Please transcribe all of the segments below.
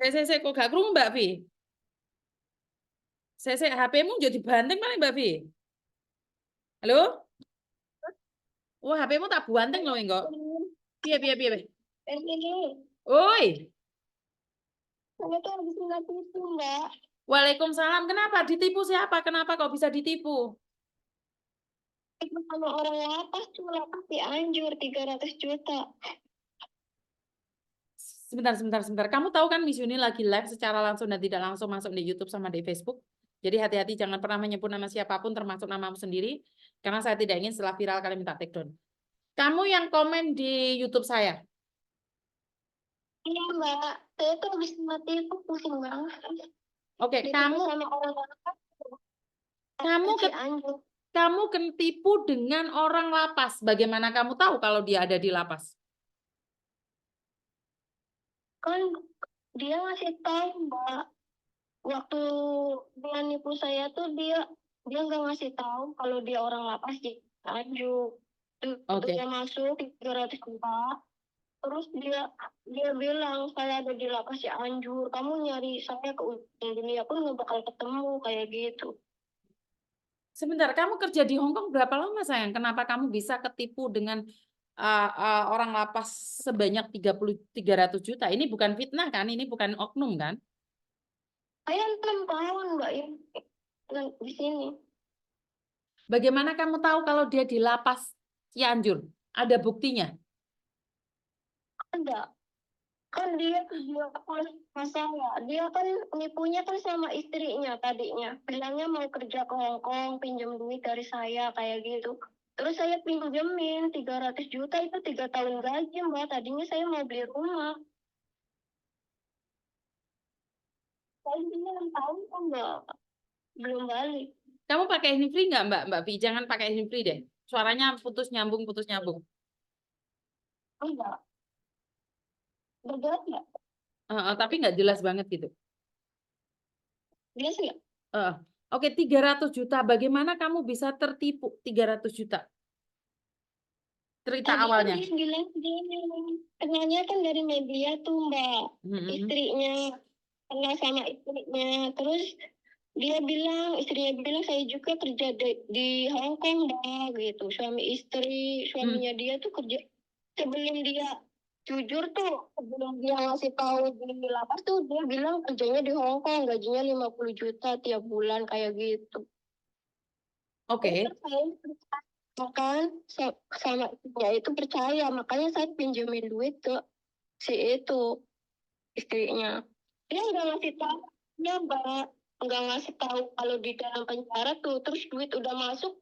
Saya kok gak krungu Mbak Vi? Saya HP-mu jadi banteng mana Mbak Vi? Halo? Wah, HP-mu tak banteng loh enggak? Piye piye piye. Ini, Oi. saya tuh habis nggak tipu, Mbak. Waalaikumsalam. Kenapa ditipu siapa? Kenapa kok bisa ditipu? Itu sama orang lapas tuh, lapas Cianjur 300 juta. Sebentar. Kamu tahu kan Miss Yuni lagi live secara langsung dan tidak langsung masuk di YouTube sama di Facebook. Jadi hati-hati jangan pernah menyebut nama siapapun termasuk namamu sendiri. Karena saya tidak ingin setelah viral kalian minta take down. Kamu yang komen di YouTube saya. Iya, Mbak. Saya tuh habis nggak tipu, pusing banget. Oke, Ditipu sama orang lapas kamu Cianjur. kamu ketipu dengan orang lapas. Bagaimana kamu tahu kalau dia ada di lapas? Kan dia ngasih tahu, Mbak. Waktu dia nipu saya tuh dia nggak ngasih tahu kalau dia orang lapas Cianjur. Itu Oke. dia masuk 300 juta. Terus dia bilang saya ada di lapas Cianjur, kamu nyari saya ke ujung dunia pun nggak bakal ketemu kayak gitu. Sebentar, kamu kerja di Hong Kong berapa lama sayang? Kenapa kamu bisa ketipu dengan orang lapas sebanyak 300 juta? Ini bukan fitnah kan? Ini bukan oknum kan? Saya 6 tahun Mbak ya di sini. Bagaimana kamu tahu kalau dia di lapas Cianjur? Ada buktinya? Ada kan dia masalah. Dia kan nipunya kan sama istrinya tadinya. Bilangnya mau kerja ke Hong Kong, pinjam duit dari saya kayak gitu. Terus saya pinjemin 300 juta itu 3 tahun gaji Mbak. Tadinya saya mau beli rumah. Saya beli 6 tahun kan Mbak. Belum balik. Kamu pakai handsfree nggak Mbak Vi? Jangan pakai handsfree deh. Suaranya putus nyambung. Enggak. Bergerak nggak? Tapi nggak jelas banget gitu. Jelas nggak? Oke, 300 juta. Bagaimana kamu bisa tertipu 300 juta? Cerita Tadi kan awalnya. dia bilang gini, kenalnya kan dari media tuh Mbak, istrinya, kenal sama istrinya. Terus istrinya bilang saya juga kerja di Hong Kong Mbak, gitu. Suami istri, suaminya dia tuh kerja sebelum dia jujur tuh, sebelum dia ngasih tahu di lapas tuh dia bilang kerjanya di Hong Kong, gajinya 50 juta tiap bulan kayak gitu. Oke. Terus saya makan sama istrinya itu percaya, makanya saya pinjemin duit ke si itu istrinya. Dia nggak ngasih tahu, dia nggak ngasih tahu kalau di dalam penjara tuh, terus duit udah masuk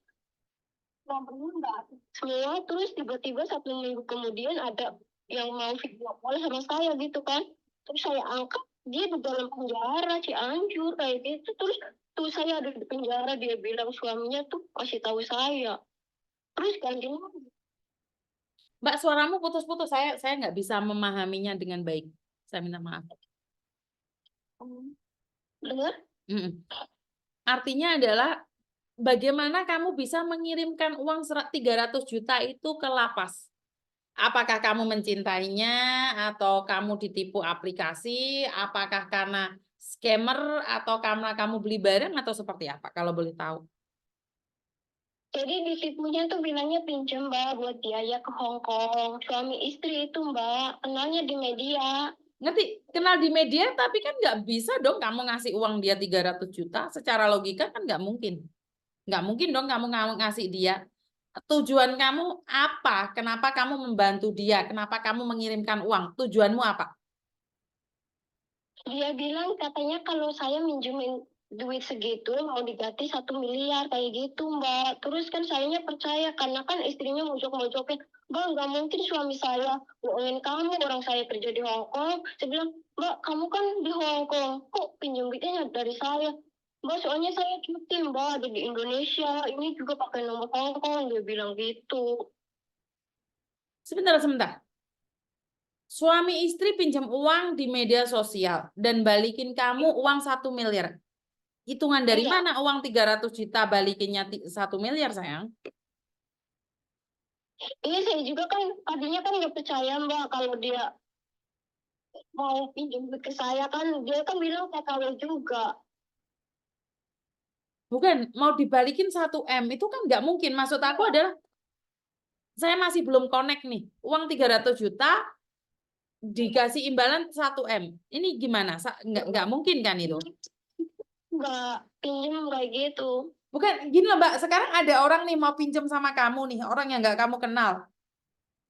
nomornya nggak semua, terus tiba-tiba 1 minggu kemudian ada yang mau video call sama saya gitu kan, terus saya angkat dia di dalam penjara Cianjur kayak gitu, terus tuh saya ada di penjara, dia bilang suaminya tuh kasih tahu saya, terus gantinya. Mbak, suaramu putus-putus. Saya nggak bisa memahaminya dengan baik. Saya minta maaf. Dengar? Artinya adalah bagaimana kamu bisa mengirimkan uang 300 juta itu ke lapas? Apakah kamu mencintainya atau kamu ditipu aplikasi? Apakah karena scammer atau karena kamu beli barang atau seperti apa? Kalau boleh tahu. Jadi ditipunya tuh bilangnya pinjam Mbak buat biaya ke Hong Kong. Suami istri itu Mbak, kenalnya di media. Ngerti? Kenal di media, tapi kan nggak bisa dong kamu ngasih uang dia 300 juta. Secara logika kan nggak mungkin. Nggak mungkin dong kamu ngasih dia. Tujuan kamu apa? Kenapa kamu membantu dia? Kenapa kamu mengirimkan uang? Tujuanmu apa? Dia bilang katanya kalau saya minjemin duit segitu mau diganti 1 miliar kayak gitu Mbak. Terus kan sayanya percaya karena kan istrinya mojok-mojokin, Mbak nggak mungkin suami saya bohongin kamu, orang saya kerja di Hong Kong. Saya bilang, Mbak kamu kan di Hong Kong, kok pinjam duitnya dari saya? Mbak soalnya saya cuti Mbak ada di Indonesia, ini juga pakai nomor Hong Kong, dia bilang gitu. Sebentar. Suami istri pinjam uang di media sosial dan balikin kamu uang 1 miliar. Hitungan dari Enggak. mana uang 300 juta balikinnya 1 miliar sayang? Iya saya juga kan tadinya kan nggak percaya Mbak kalau dia mau pinjam duit ke saya kan, dia kan bilang TKW juga. Bukan, mau dibalikin 1 M itu kan nggak mungkin. Maksud aku adalah saya masih belum connect nih. Uang 300 juta dikasih imbalan 1 M. Ini gimana? Nggak mungkin kan itu? Nggak pinjam kayak gitu. Bukan, gini loh Mbak. Sekarang ada orang nih mau pinjam sama kamu nih. Orang yang nggak kamu kenal.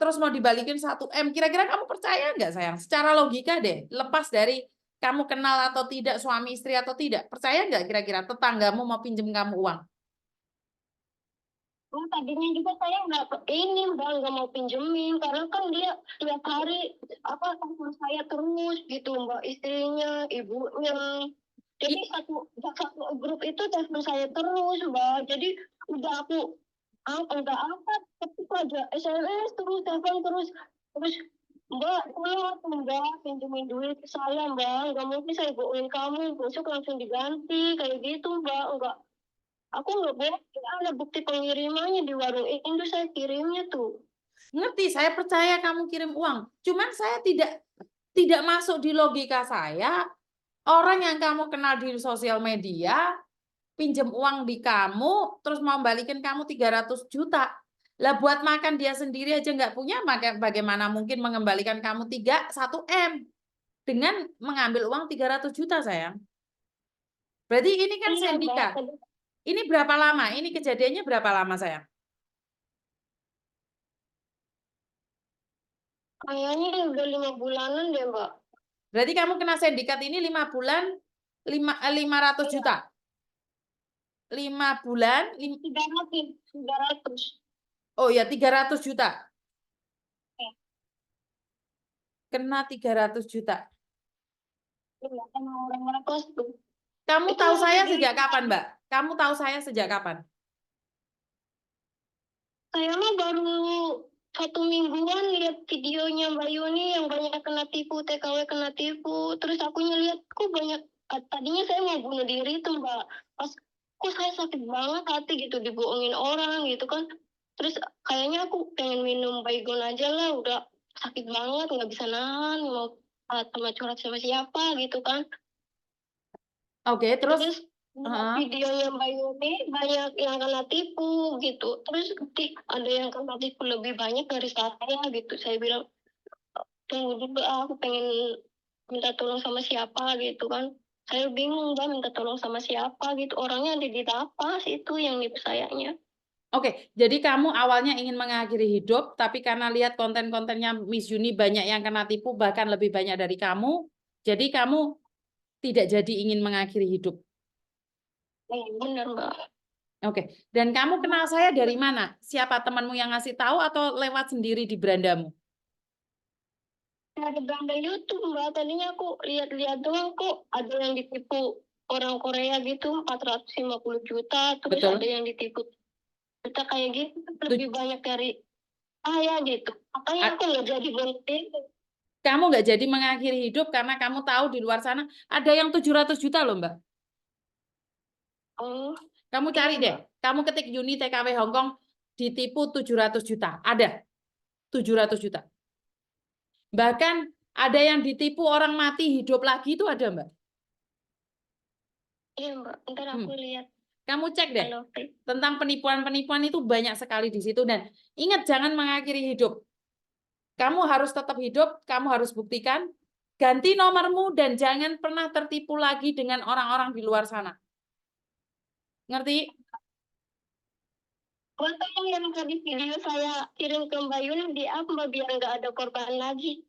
Terus mau dibalikin 1 M. Kira-kira kamu percaya nggak sayang? Secara logika deh. Lepas dari kamu kenal atau tidak, suami istri atau tidak. Percaya nggak kira-kira tetanggamu mau pinjam kamu uang? Oh, tadinya juga saya nggak mau pinjemin karena kan dia tiap hari apa telepon saya terus gitu mbak, istrinya, ibunya. Jadi satu grup itu telepon saya terus mbak. Jadi udah aku udah angkat, ketik aja SMS terus, telepon terus, terus mbak tolong mbak pinjemin duit ke saya mbak, nggak mungkin saya bohongin kamu, besok langsung diganti kayak gitu mbak. Enggak, aku nggak boleh, ada bukti pengirimannya di warung itu saya kirimnya tuh. Ngerti, saya percaya kamu kirim uang. Cuman saya tidak masuk di logika saya. Orang yang kamu kenal di sosial media pinjam uang di kamu, terus mau balikin kamu 300 juta. Lah buat makan dia sendiri aja nggak punya, maka bagaimana mungkin mengembalikan kamu 1 M dengan mengambil uang 300 juta sayang. Berarti ini kan Iya mbak, sendika. Ini berapa lama? Ini kejadiannya berapa lama sayang? kayaknya udah 5 bulanan deh mbak. Berarti kamu kena sindikat ini 5 bulan 500 Iya, juta. 5 bulan 300. oh ya 300 juta. Ya, Kena 300 juta. iya, sama orang-orang kos tuh. Kamu Itu tahu saya video sejak kapan, Mbak? Kamu tahu saya sejak kapan? saya mah baru 1 mingguan lihat videonya Mbak Yuni yang banyak kena tipu, TKW kena tipu. Terus aku lihat kok banyak, tadinya saya mau bunuh diri tuh Mbak. Pas kok saya sakit banget hati gitu dibohongin orang gitu kan. Terus kayaknya aku pengen minum Baygon aja lah, udah sakit banget nggak bisa nahan, mau sama curhat sama siapa gitu kan. Oke, terus Terus videonya Mbak Yuni banyak yang kena tipu gitu. Terus ada yang kena tipu lebih banyak dari saya gitu. Saya bilang, tunggu dulu aku pengen minta tolong sama siapa gitu kan. Saya bingung Mbak minta tolong sama siapa gitu. Orangnya ada di lapas itu yang nipu sayanya. Oke, jadi kamu awalnya ingin mengakhiri hidup, tapi karena lihat konten-kontennya Miss Yuni banyak yang kena tipu, bahkan lebih banyak dari kamu, jadi kamu tidak jadi ingin mengakhiri hidup. Bener Mbak. Oke, dan kamu kenal saya dari mana? Siapa temanmu yang ngasih tahu atau lewat sendiri di berandamu? Ada gambar YouTube Mbak. Tadinya aku lihat-lihat doang kok ada yang ditipu orang Korea gitu 450 juta. Terus ada Betul? yang ditipu juta kayak gitu lebih banyak dari saya gitu. Makanya aku nggak jadi berhenti. Kamu nggak jadi mengakhiri hidup karena kamu tahu di luar sana ada yang 700 juta loh, Mbak. Oh, Kamu iya cari deh. Mbak. Kamu ketik Yuni TKW Hongkong ditipu 700 juta. Ada 700 juta. Bahkan ada yang ditipu orang mati hidup lagi itu ada, Mbak. Iya Mbak. Ntar aku lihat Kamu cek deh. kalau Tentang penipuan-penipuan itu banyak sekali di situ. Dan ingat jangan mengakhiri hidup. Kamu harus tetap hidup, kamu harus buktikan. Ganti nomormu dan jangan pernah tertipu lagi dengan orang-orang di luar sana. Ngerti? foto yang tadi video saya kirim ke Mbak Yuni di up Mbak biar nggak ada korban lagi.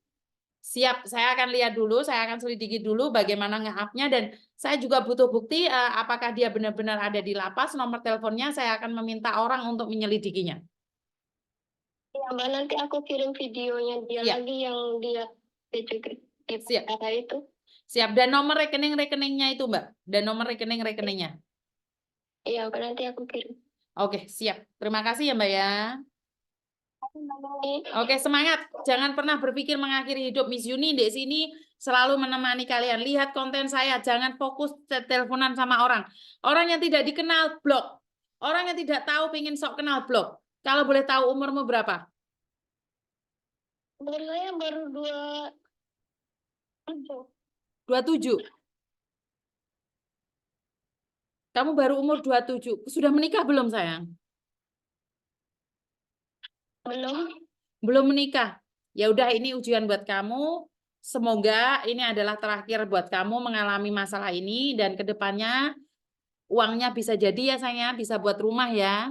Siap, saya akan lihat dulu, saya akan selidiki dulu bagaimana nge-up-nya dan saya juga butuh bukti apakah dia benar-benar ada di lapas, nomor teleponnya saya akan meminta orang untuk menyelidikinya. Ya Mbak, nanti aku kirim videonya dia Siap, lagi yang dia juga di siap, kata itu. siap. Dan nomor rekening-rekeningnya itu, Mbak. Dan nomor rekening-rekeningnya. Iya Mbak, nanti aku kirim. Oke, siap. Terima kasih ya, Mbak ya. Aku Mbak. Oke, semangat. Jangan pernah berpikir mengakhiri hidup. Miss Yuni di sini selalu menemani kalian. Lihat konten saya, jangan fokus teleponan sama orang. Orang yang tidak dikenal, blok. Orang yang tidak tahu pengen sok kenal, blok. Kalau boleh tahu umurmu berapa? Umur saya baru 27. Kamu baru umur 27. Sudah menikah belum, sayang? Belum. Belum menikah. Ya udah, ini ujian buat kamu. Semoga ini adalah terakhir buat kamu mengalami masalah ini dan kedepannya uangnya bisa jadi ya sayang, bisa buat rumah ya,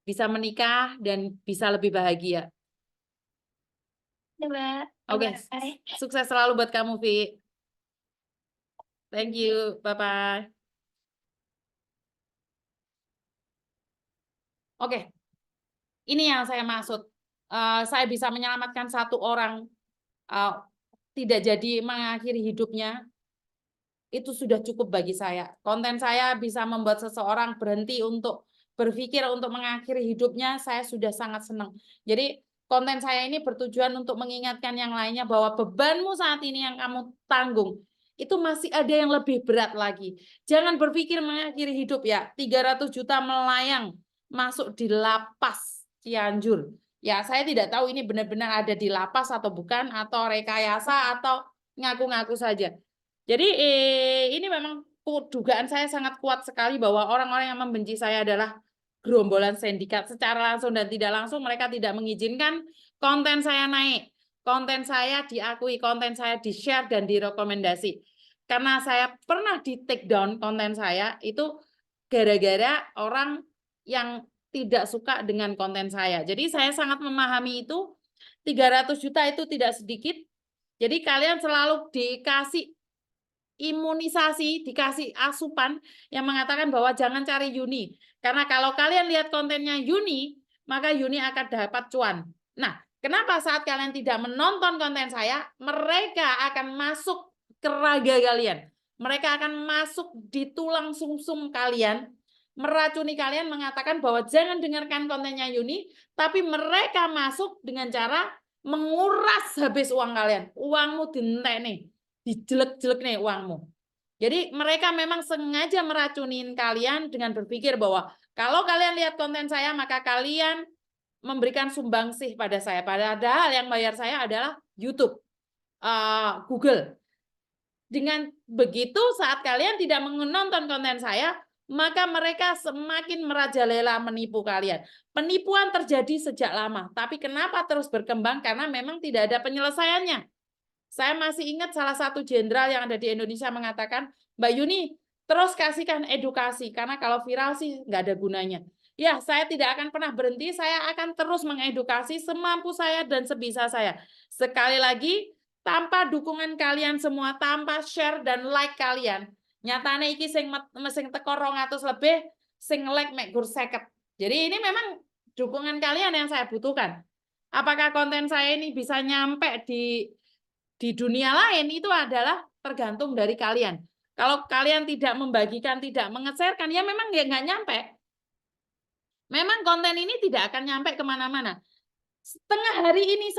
bisa menikah dan bisa lebih bahagia. Coba. Oke, Bye. sukses selalu buat kamu, Vi. Thank you, bye-bye. Oke, ini yang saya maksud. Saya bisa menyelamatkan satu orang tidak jadi mengakhiri hidupnya, itu sudah cukup bagi saya. Konten saya bisa membuat seseorang berhenti untuk berpikir untuk mengakhiri hidupnya, saya sudah sangat senang. Jadi konten saya ini bertujuan untuk mengingatkan yang lainnya bahwa bebanmu saat ini yang kamu tanggung, itu masih ada yang lebih berat lagi. Jangan berpikir mengakhiri hidup ya. 300 juta melayang masuk di lapas Cianjur. Ya, saya tidak tahu ini benar-benar ada di lapas atau bukan, atau rekayasa, atau ngaku-ngaku saja. Jadi ini memang dugaan saya sangat kuat sekali bahwa orang-orang yang membenci saya adalah gerombolan sindikat. Secara langsung dan tidak langsung mereka tidak mengizinkan konten saya naik. Konten saya diakui, konten saya di-share dan direkomendasi. Karena saya pernah di take down konten saya itu gara-gara orang yang tidak suka dengan konten saya. Jadi saya sangat memahami itu. 300 juta itu tidak sedikit. Jadi kalian selalu dikasih imunisasi, dikasih asupan yang mengatakan bahwa jangan cari Yuni. Karena kalau kalian lihat kontennya Yuni, maka Yuni akan dapat cuan. Nah, kenapa saat kalian tidak menonton konten saya, mereka akan masuk ke raga kalian. Mereka akan masuk di tulang sumsum kalian, meracuni kalian, mengatakan bahwa jangan dengarkan kontennya Yuni, tapi mereka masuk dengan cara menguras habis uang kalian. Uangmu dientek nih, dijelek-jelek nih uangmu. Jadi mereka memang sengaja meracunin kalian dengan berpikir bahwa kalau kalian lihat konten saya, maka kalian memberikan sumbangsih pada saya. Padahal yang bayar saya adalah YouTube, Google. Dengan begitu, saat kalian tidak menonton konten saya, maka mereka semakin merajalela menipu kalian. Penipuan terjadi sejak lama, tapi kenapa terus berkembang? Karena memang tidak ada penyelesaiannya. Saya masih ingat salah satu jenderal yang ada di Indonesia mengatakan, Mbak Yuni, terus kasihkan edukasi, karena kalau viral sih nggak ada gunanya. Ya, saya tidak akan pernah berhenti, saya akan terus mengedukasi semampu saya dan sebisa saya. Sekali lagi, tanpa dukungan kalian semua, tanpa share dan like kalian, nyatane iki sing teko 200 lebih, sing like mek gur 50. Jadi ini memang dukungan kalian yang saya butuhkan. Apakah konten saya ini bisa nyampe di dunia lain, itu adalah tergantung dari kalian. Kalau kalian tidak membagikan, tidak mengeserkan, ya memang nggak nyampe. Memang konten ini tidak akan nyampe kemana-mana. Setengah hari ini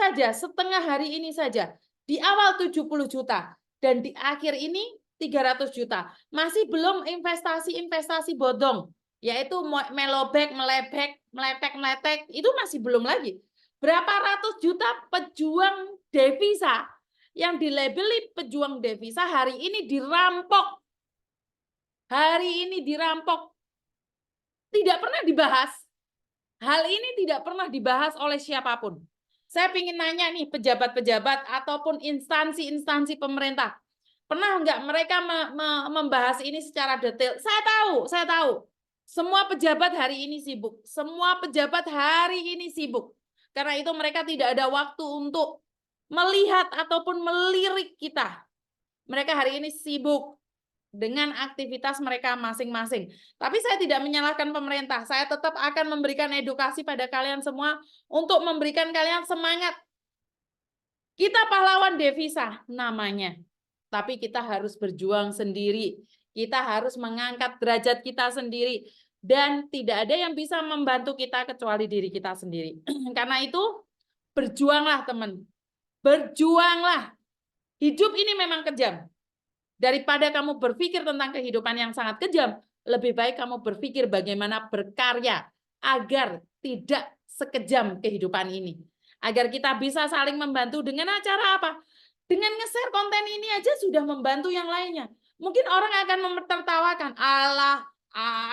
saja, di awal 70 juta, dan di akhir ini 300 juta. Masih belum investasi-investasi bodong, yaitu melobek, meletek, itu masih belum lagi. Berapa ratus juta pejuang devisa yang dilabeli pejuang devisa hari ini dirampok. Hari ini dirampok. Tidak pernah dibahas. Hal ini tidak pernah dibahas oleh siapapun. Saya ingin nanya nih pejabat-pejabat ataupun instansi-instansi pemerintah. Pernah nggak mereka membahas ini secara detail? Saya tahu. Semua pejabat hari ini sibuk. Semua pejabat hari ini sibuk. Karena itu mereka tidak ada waktu untuk melihat ataupun melirik kita. Mereka hari ini sibuk dengan aktivitas mereka masing-masing. Tapi saya tidak menyalahkan pemerintah. Saya tetap akan memberikan edukasi pada kalian semua untuk memberikan kalian semangat. Kita pahlawan devisa namanya. Tapi kita harus berjuang sendiri. Kita harus mengangkat derajat kita sendiri. Dan tidak ada yang bisa membantu kita kecuali diri kita sendiri. Karena itu, berjuanglah teman. Berjuanglah. Hidup ini memang kejam. Daripada kamu berpikir tentang kehidupan yang sangat kejam, lebih baik kamu berpikir bagaimana berkarya agar tidak sekejam kehidupan ini. Agar kita bisa saling membantu dengan cara apa? Dengan nge-share konten ini aja sudah membantu yang lainnya. Mungkin orang akan menertawakan, alah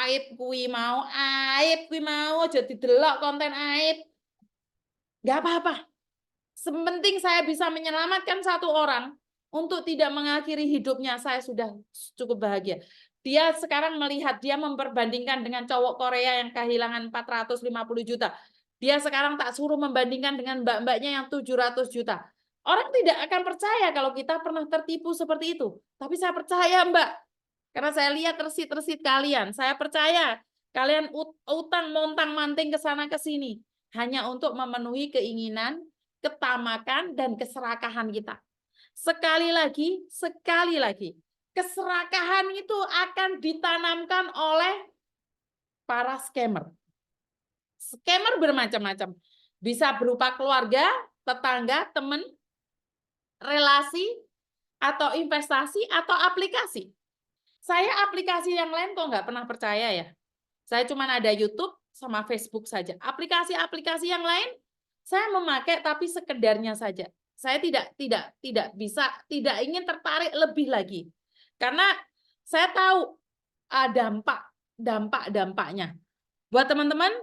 aib kuwi mau, aja didelok konten aib. Nggak apa-apa. Sepenting saya bisa menyelamatkan satu orang untuk tidak mengakhiri hidupnya, saya sudah cukup bahagia. Dia sekarang melihat, dia memperbandingkan dengan cowok Korea yang kehilangan 450 juta. Dia sekarang tak suruh membandingkan dengan mbak-mbaknya yang 700 juta. Orang tidak akan percaya kalau kita pernah tertipu seperti itu. Tapi saya percaya, Mbak. Karena saya lihat tersit-tersit kalian. Saya percaya kalian utang montang-manting ke sana ke sini hanya untuk memenuhi keinginan, ketamakan, dan keserakahan kita. Sekali lagi, keserakahan itu akan ditanamkan oleh para scammer. Scammer bermacam-macam. Bisa berupa keluarga, tetangga, teman, relasi, atau investasi, atau aplikasi. Saya aplikasi yang lain kok nggak pernah percaya ya. Saya cuma ada YouTube sama Facebook saja. Aplikasi-aplikasi yang lain saya memakai tapi sekedarnya saja. Saya tidak bisa, tidak ingin tertarik lebih lagi. Karena saya tahu dampaknya. Buat teman-teman